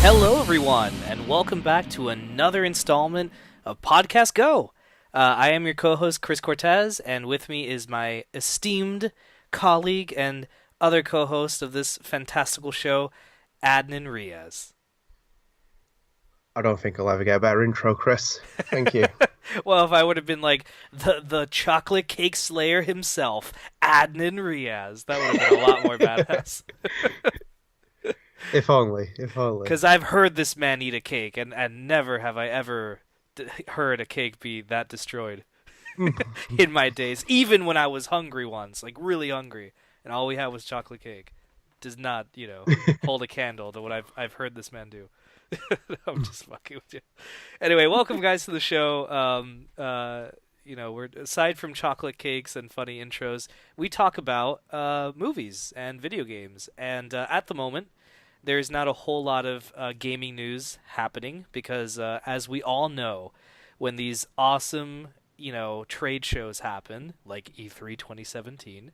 Hello, everyone, and welcome back to another installment of Podcast Go. I am your co-host, Chris Cortes, and with me is my esteemed colleague and other co-host of this fantastical show, Adnan Riaz. I don't think I'll ever get a better intro, Chris. Thank you. Well, if I would have been like the chocolate cake slayer himself, Adnan Riaz, that would have been a lot more badass. If only, if only. Because I've heard this man eat a cake, and never have I ever heard a cake be that destroyed in my days. Even when I was hungry once, like really hungry, and all we had was chocolate cake. Does not, hold a candle to what I've heard this man do. I'm just fucking with you. Anyway, welcome guys to the show. We're aside from chocolate cakes and funny intros, we talk about movies and video games. And at the moment, there's not a whole lot of gaming news happening because, as we all know, when these awesome, trade shows happen, like E3 2017,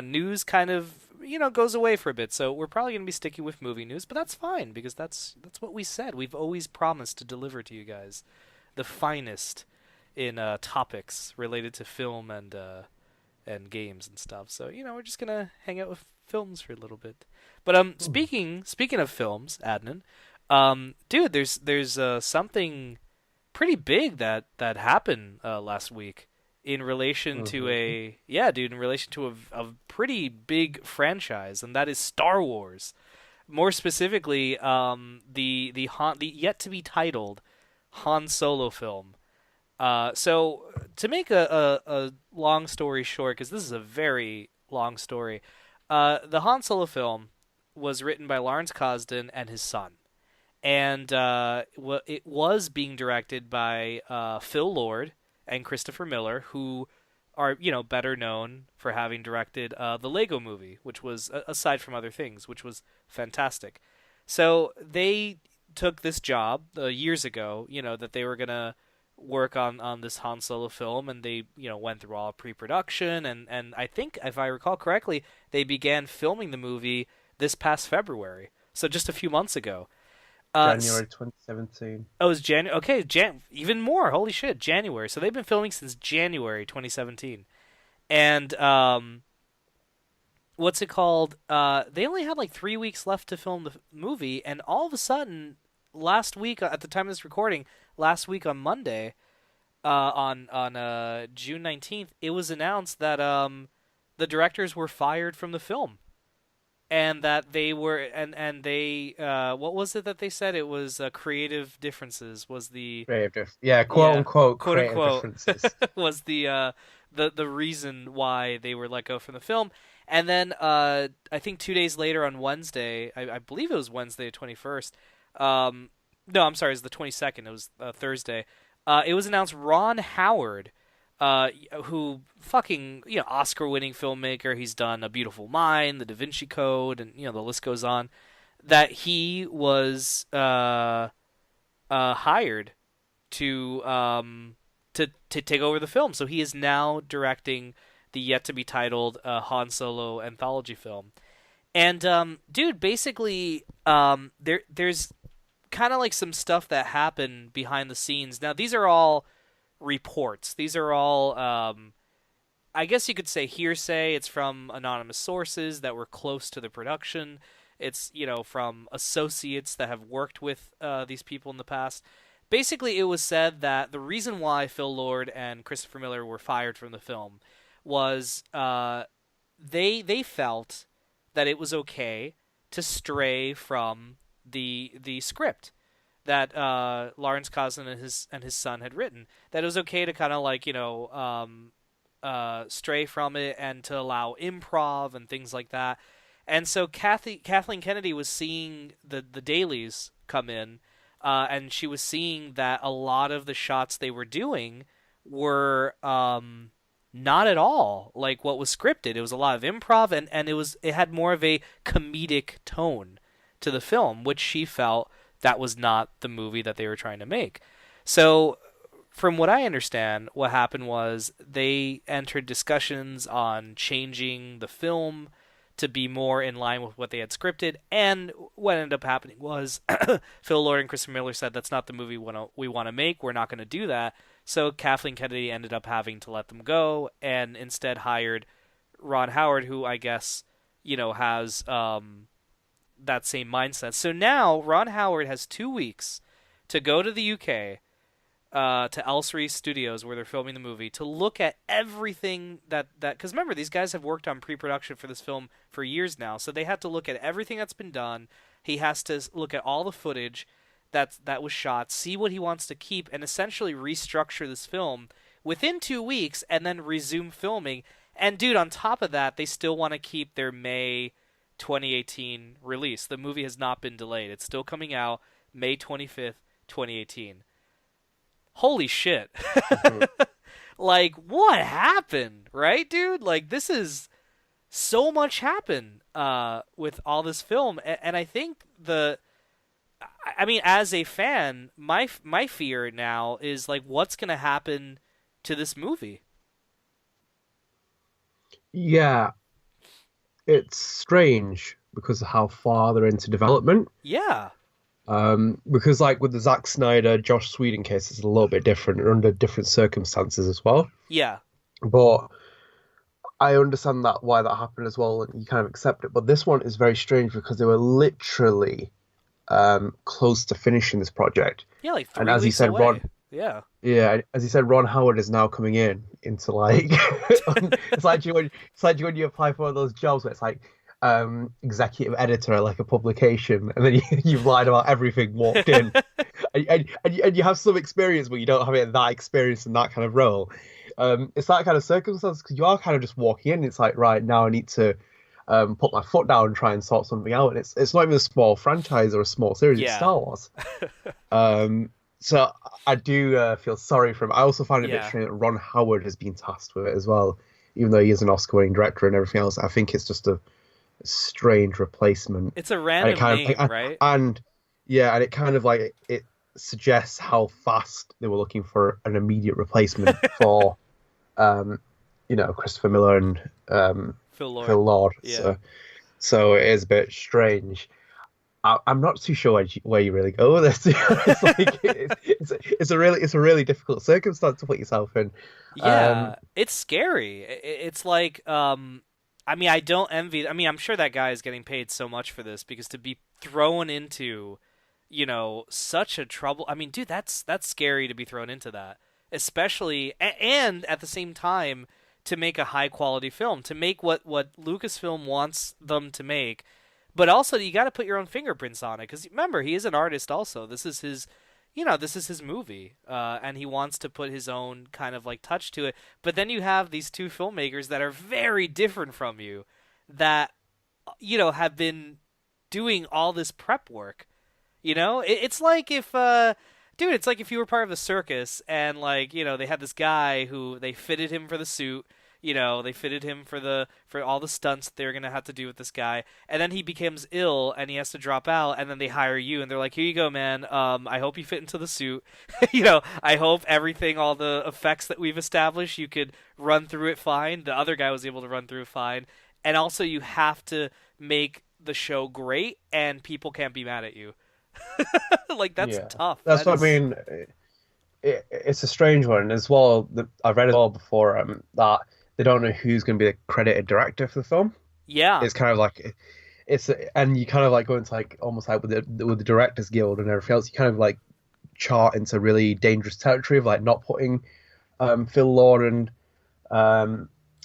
news kind of, goes away for a bit. So we're probably going to be sticking with movie news, but that's fine because that's what we said. We've always promised to deliver to you guys the finest in topics related to film and games and stuff. So we're just gonna hang out with films for a little bit. But speaking of films, Adnan, dude, there's something pretty big that happened last week in relation to in relation to a pretty big franchise, and that is Star Wars. More specifically, the yet to be titled Han Solo film. So to make a long story short, because this is a very long story, the Han Solo film was written by Lawrence Kasdan and his son, and it was being directed by Phil Lord and Christopher Miller, who are better known for having directed the Lego Movie, which was aside from other things, which was fantastic. So they took this job years ago, that they were gonna work on this Han Solo film, and they went through all pre-production, and I think if I recall correctly, they began filming the movie this past February, so just a few months ago. January 2017. Oh, it was January. Okay, even more. Holy shit, January. So they've been filming since January 2017, and what's it called? They only had like 3 weeks left to film the movie, and all of a sudden, last week at the time of this recording, last week on Monday, on June 19th, it was announced that the directors were fired from the film, and that they were and they what was it that they said? It was creative differences was the Yeah, quote unquote quote creative unquote differences. was the reason why they were let go from the film. And then I think 2 days later on Wednesday, I believe it was Wednesday the 21st. No, I'm sorry, it was the 22nd. It was Thursday. It was announced Ron Howard, who fucking Oscar-winning filmmaker. He's done A Beautiful Mind, The Da Vinci Code, and the list goes on. That he was hired to take over the film. So he is now directing the yet to be titled Han Solo anthology film. And dude, basically, there's kind of like some stuff that happened behind the scenes. Now, these are all reports. These are all, I guess you could say hearsay. It's from anonymous sources that were close to the production. It's, from associates that have worked with these people in the past. Basically, it was said that the reason why Phil Lord and Christopher Miller were fired from the film was they felt that it was okay to stray from the script that Lawrence Kasdan and his son had written. That it was okay to kind of like stray from it and to allow improv and things like that. And so Kathleen Kennedy was seeing the dailies come in, and she was seeing that a lot of the shots they were doing were not at all like what was scripted. It was a lot of improv, and it had more of a comedic tone to the film, which she felt that was not the movie that they were trying to make. So from what I understand, what happened was they entered discussions on changing the film to be more in line with what they had scripted. And what ended up happening was Phil Lord and Christopher Miller said, that's not the movie we want to make. We're not going to do that. So Kathleen Kennedy ended up having to let them go and instead hired Ron Howard, who I guess, has that same mindset. So now Ron Howard has 2 weeks to go to the UK, to Elsery Studios where they're filming the movie, to look at everything that because remember, these guys have worked on pre-production for this film for years now, so they have to look at everything that's been done. He has to look at all the footage that was shot, see what he wants to keep, and essentially restructure this film within 2 weeks, and then resume filming. And dude, on top of that, they still want to keep their May 2018 release. The movie has not been delayed. It's still coming out May 25th, 2018. Holy shit. Mhm. Like, what happened, right, dude? Like, this is so much happened with all this film. And I think as a fan, my fear now is, like, what's going to happen to this movie? Yeah, it's strange because of how far they're into development. Yeah. Because like with the Zack Snyder, Josh Whedon case, it's a little bit different. They're under different circumstances as well. Yeah. But I understand that why that happened as well, and you kind of accept it. But this one is very strange because they were literally close to finishing this project. Yeah, like And 3 as you weeks said, away. Yeah. Yeah, as you said, Ron Howard is now coming into like it's like when you apply for one of those jobs where it's like executive editor at like a publication, and then you've lied about everything, walked in, and you have some experience, but you don't have it that experience in that kind of role. It's that kind of circumstance because you are kind of just walking in. It's like, right now I need to put my foot down and try and sort something out. And it's not even a small franchise or a small series. It's Yeah. Star Wars. So I do feel sorry for him. I also find it a bit Yeah. strange that Ron Howard has been tasked with it as well, even though he is an Oscar-winning director and everything else. I think it's just a strange replacement. It's a And random it kind name, of right? and yeah, and it kind of like it suggests how fast they were looking for an immediate replacement for Christopher Miller and Phil Lord. Phil Lord. Yeah. So it is a bit strange. I'm not too sure where you really go with this. It's like it's a really difficult circumstance to put yourself in. Yeah, it's scary. It's like, I don't envy. I'm sure that guy is getting paid so much for this because to be thrown into, such a trouble. Dude, that's scary to be thrown into that, especially and at the same time to make a high quality film, to make what Lucasfilm wants them to make, but also you got to put your own fingerprints on it because remember, he is an artist also. This is his. This is his movie, and he wants to put his own kind of like touch to it. But then you have these two filmmakers that are very different from you, that have been doing all this prep work. It's like if, dude, it's like if you were part of a circus and like they had this guy who they fitted him for the suit. They fitted him for all the stunts that they're gonna have to do with this guy, and then he becomes ill and he has to drop out, and then they hire you and they're like, here you go, man. I hope you fit into the suit. I hope everything, all the effects that we've established, you could run through it fine. The other guy was able to run through it fine, and also you have to make the show great, and people can't be mad at you. Like that's Yeah, tough. that's what I mean. It's a strange one as well. I've read it all before that they don't know who's going to be the credited director for the film. Yeah. It's kind of like and you kind of like go into like almost like with the Directors Guild and everything else. You kind of like chart into really dangerous territory of like not putting Phil Lord and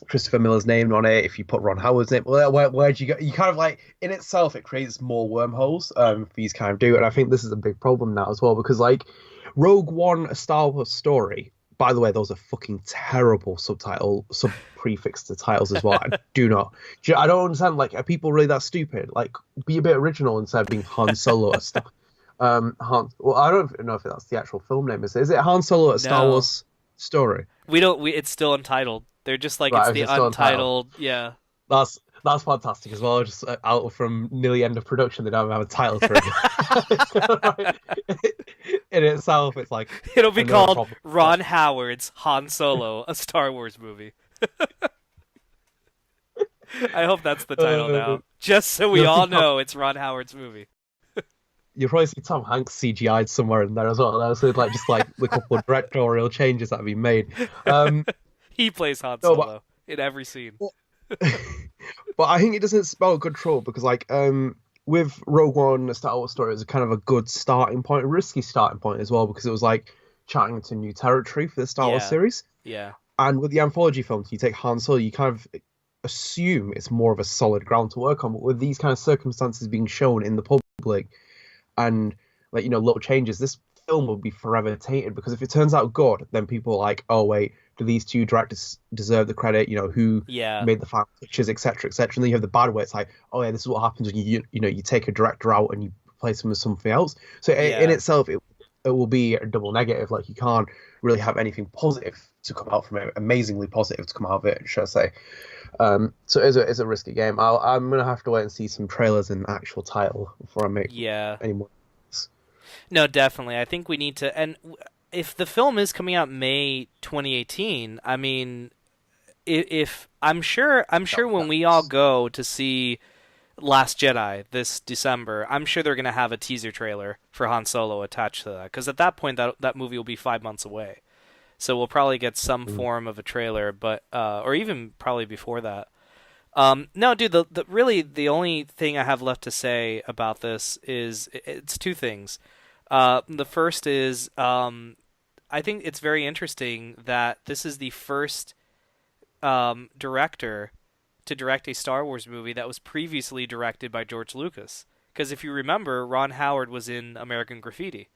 Christopher Miller's name on it. If you put Ron Howard's name, well, where do you go? You kind of like in itself it creates more wormholes for these kind of do. And I think this is a big problem now as well because like Rogue One, a Star Wars story. By the way, those are fucking terrible sub-prefix to titles as well. I don't understand. Like, are people really that stupid? Like, be a bit original instead of being Han Solo. Well, I don't know if that's the actual film name. Is it Han Solo, a Star No. Wars story? It's still untitled. They're just like, Right, it's the it's still untitled. Yeah. That's fantastic as well. Just out from nearly end of production, they don't have a title for it. In itself, it's like It'll be another called problem. Ron Howard's Han Solo, a Star Wars movie. I hope that's the title Uh, now. Just so we you'll see all Tom, know it's Ron Howard's movie. you'll probably see Tom Hanks CGI'd somewhere in there as well. That's like just like the couple of directorial changes that have been made. Um, He plays Han no, but Solo in every scene. but I think it doesn't spell control because with Rogue One, the Star Wars story is a kind of a good starting point, a risky starting point as well because it was like charting into new territory for the Star Wars Yeah, series. yeah, And with the anthology films, you take Han Solo, you kind of assume it's more of a solid ground to work on. But with these kind of circumstances being shown in the public and little changes, this film will be forever tainted because if it turns out good, then people are like, oh wait, do these two directors deserve the credit? Who yeah, made the final pictures, etc., etc. And then you have the bad way. It's like, oh yeah, this is what happens when you take a director out and you replace him with something else. So in yeah, itself, it will be a double negative. Like you can't really have anything positive to come out from it, amazingly positive to come out of it, should I say. So it's a risky game. I'm going to have to wait and see some trailers and actual title before I make yeah. any more. No, definitely. I think we need to. And if the film is coming out May 2018, I mean, if I'm sure when we all go to see Last Jedi this December, I'm sure they're gonna have a teaser trailer for Han Solo attached to that. Because at that point, that movie will be 5 months away. So we'll probably get some form of a trailer, but or even probably before that. No, dude. Really the only thing I have left to say about this is it's two things. The first is I think it's very interesting that this is the first director to direct a Star Wars movie that was previously directed by George Lucas. Because if you remember, Ron Howard was in American Graffiti,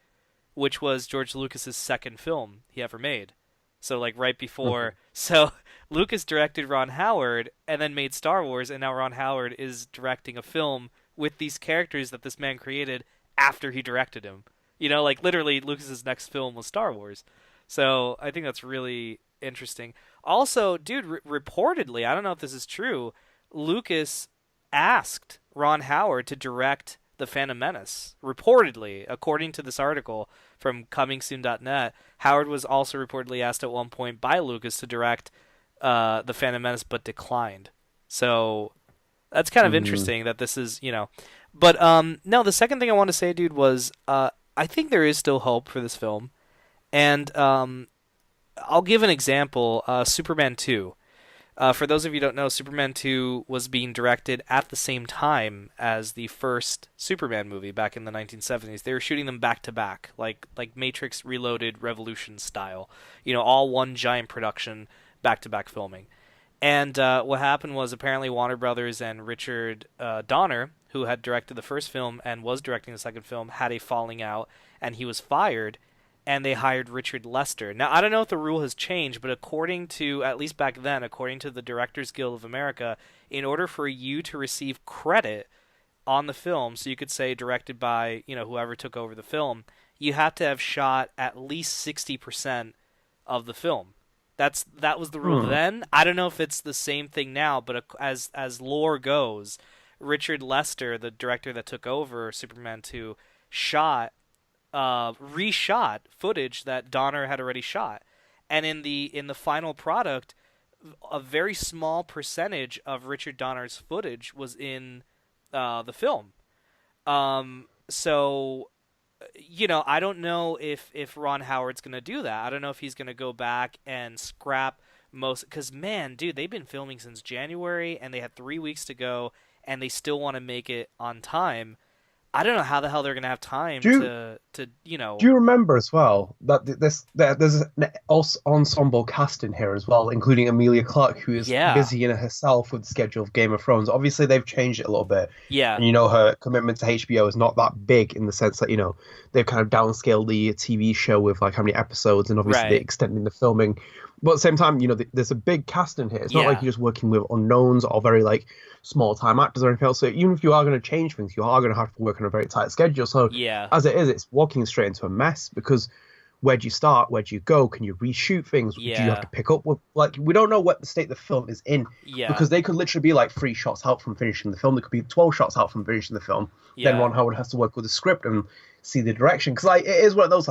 which was George Lucas's second film he ever made. So like right before, so Lucas directed Ron Howard and then made Star Wars, and now Ron Howard is directing a film with these characters that this man created after he directed him. Like literally Lucas's next film was Star Wars. So I think that's really interesting. Also, dude, reportedly, I don't know if this is true, Lucas asked Ron Howard to direct The Phantom Menace. Reportedly, according to this article from comingsoon.net, Howard was also reportedly asked at one point by Lucas to direct The Phantom Menace, but declined. So that's kind of interesting that this is. But no, the second thing I want to say, dude, was I think there is still hope for this film. And I'll give an example. Superman 2. For those of you who don't know, Superman 2 was being directed at the same time as the first Superman movie back in the 1970s. They were shooting them back to back, like Matrix Reloaded Revolution style. All one giant production, back to back filming. And what happened was apparently Warner Brothers and Richard Donner, who had directed the first film and was directing the second film, had a falling out, and he was fired. And they hired Richard Lester. Now, I don't know if the rule has changed, but according to, at least back then, according to the Directors Guild of America, in order for you to receive credit on the film, so you could say directed by, whoever took over the film, you have to have shot at least 60% of the film. That was the rule then. I don't know if it's the same thing now, but as lore goes, Richard Lester, the director that took over Superman 2, reshot footage that Donner had already shot, and in the final product, a very small percentage of Richard Donner's footage was in the film. So I don't know if Ron Howard's gonna do that. I don't know if he's gonna go back and scrap most, because man, dude, they've been filming since January and they had 3 weeks to go, and they still want to make it on time. I don't know how the hell they're gonna have time to. Do you remember as well that there's an ensemble cast in here as well, including Emilia Clarke, who is busy in herself with the schedule of Game of Thrones. Obviously, they've changed it a little bit. Yeah. And her commitment to HBO is not that big in the sense that they've kind of downscaled the TV show with like how many episodes, and obviously they're extending the filming. But at the same time, there's a big cast in here. It's not like you're just working with unknowns or very like small time actors or anything else. So even if you are going to change things, you are going to have to work on a very tight schedule. So as it is, it's walking straight into a mess because where do you start? Where do you go? Can you reshoot things? Do you have to pick up with we don't know what the state the film is in because they could literally be like 3 shots out from finishing the film. There could be 12 shots out from finishing the film. Then Ron Howard has to work with the script and see the direction because it is one of those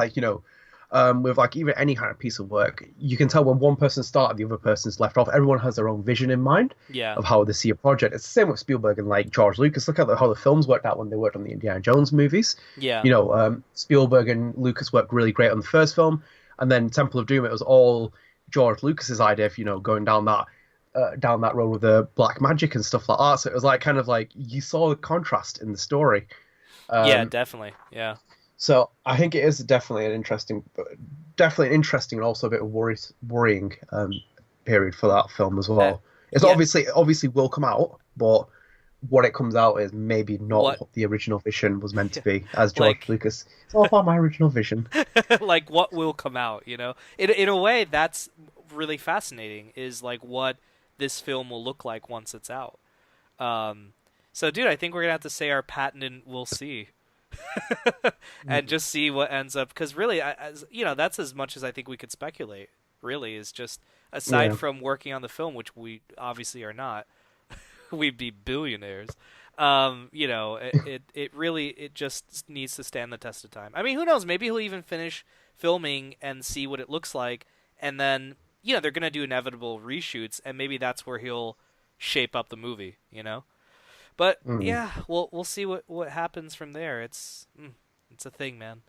with like even any kind of piece of work, you can tell when one person started, the other person's left off. Everyone has their own vision in mind Yeah. of how they see a project. It's the same with Spielberg and like George Lucas. Look at how the films worked out when they worked on the Indiana Jones movies. Yeah. You know, Spielberg and Lucas worked really great on the first film, and then Temple of Doom. It was all George Lucas's idea of going down that road with the black magic and stuff like that. So it was like kind of like you saw the contrast in the story. Yeah, definitely. Yeah. So I think it is definitely definitely an interesting and also a bit of worrying period for that film as well. It's yeah. obviously will come out, but what it comes out is maybe not What what the original vision was meant to be. As George like Lucas, it's all about my original vision. like what will come out, you know? In a way that's really fascinating is like what this film will look like once it's out. So dude, I think we're going to have to say our patent we'll see. And just see what ends up because really that's as much as I think we could speculate really is just aside Yeah. from working on the film, which we obviously are not. We'd be billionaires. It really it just needs to stand the test of time. I mean, who knows, maybe he'll even finish filming and see what it looks like, and then they're gonna do inevitable reshoots, and maybe that's where he'll shape up the movie. But Mm. yeah, we'll see what happens from there. It's a thing, man.